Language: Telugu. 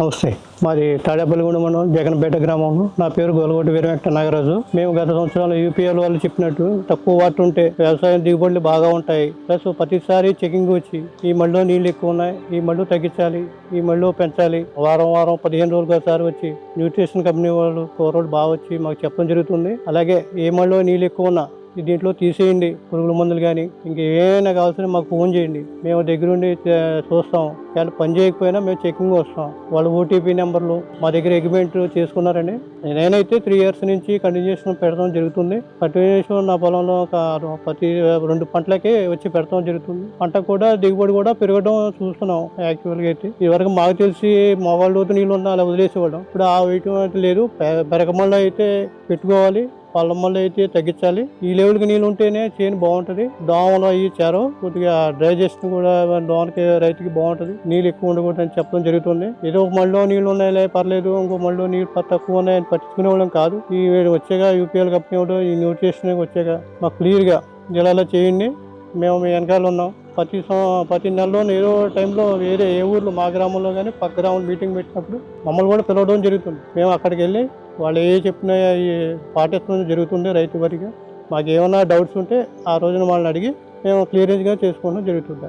నమస్తే. మాది తాడేపల్లిగూడెం మండలం జగన్పేట గ్రామం. నా పేరు గోలగొట్ట వీర వెంకట నాగరాజు. మేము గత సంవత్సరాలు యూపీఎల్ వాళ్ళు చెప్పినట్టు తక్కువ వాటర్ ఉంటే వ్యవసాయం దిగుబడులు బాగా ఉంటాయి. ప్లస్ ప్రతిసారి చెకింగ్ వచ్చి ఈ మళ్ళీ నీళ్లు ఎక్కువ ఉన్నాయి, ఈ మళ్ళీ తగ్గించాలి, ఈ మళ్ళీ పెంచాలి, వారం 15 రోజులకు ఒకసారి వచ్చి న్యూట్రిషన్ కంపెనీ వాళ్ళు కూరలు బాగా వచ్చి మాకు చెప్పడం జరుగుతుంది. అలాగే ఏ మళ్ళీ నీళ్ళు ఎక్కువ ఉన్నా దీంట్లో తీసేయండి, పురుగుల మందులు కానీ ఇంకేమైనా కావాల్సిన మాకు ఫోన్ చేయండి, మేము దగ్గరుండి చూస్తాం. వాళ్ళు పని చేయకపోయినా మేము చెకింగ్ వస్తాం. వాళ్ళు ఓటీపీ నెంబర్లు మా దగ్గర అగ్రిమెంట్ చేసుకున్నారండి. నేనైతే 3 years నుంచి కంటిన్యూషన్ పెడతాం జరుగుతుంది. కంటిన్యూషన్ నా పొలంలో ప్రతి 2 పంటలకి వచ్చి పెడతాం జరుగుతుంది. పంట కూడా దిగుబడి కూడా పెరగడం చూస్తున్నాం. యాక్చువల్గా అయితే ఇదివరకు మాకు తెలిసి మొబైల్ లోతు నీళ్ళు ఉన్నా అలా వదిలేసేవాళ్ళం. ఇప్పుడు ఆ వేయటం లేదు. పెరగమల్లో అయితే పెట్టుకోవాలి, పళ్ళమ్మల్లో అయితే తగ్గించాలి. ఈ లెవెల్కి నీళ్ళు ఉంటేనే చేను బాగుంటుంది. దోమలు అవి ఇచ్చారు, కొద్దిగా డైజెషన్ కూడా దోమకి రైతుకి బాగుంటుంది. నీళ్ళు ఎక్కువ ఉండకూడదు అని చెప్పడం జరుగుతుంది. ఏదో ఒక మళ్ళీ నీళ్ళు ఉన్నాయిలే పర్లేదు, ఇంకో మళ్ళీ నీళ్ళు తక్కువ ఉన్నాయని పట్టించుకునే వాళ్ళం కాదు. ఈ వచ్చాక యూపీఎల్ కంపెనీ వాళ్ళు ఈ న్యూట్రిషన్ వచ్చాక మాకు క్లియర్గా జిల్లాలో చేయండి, మేము మీ వెనకాల ఉన్నాం. ప్రతి నెలలో ఏదో టైంలో వేరే ఏ ఊర్లో మా గ్రామంలో కానీ పక్క గ్రామంలో మీటింగ్ పెట్టినప్పుడు మమ్మల్ని కూడా పిలవడం జరుగుతుంది. మేము అక్కడికి వెళ్ళి వాళ్ళు ఏ చెప్పినా పాటించడం జరుగుతుంది. రైతు వరకు మాకు ఏమైనా డౌట్స్ ఉంటే ఆ రోజున వాళ్ళని అడిగి మేము క్లియరెన్స్గా చేసుకోవడం జరుగుతుంది.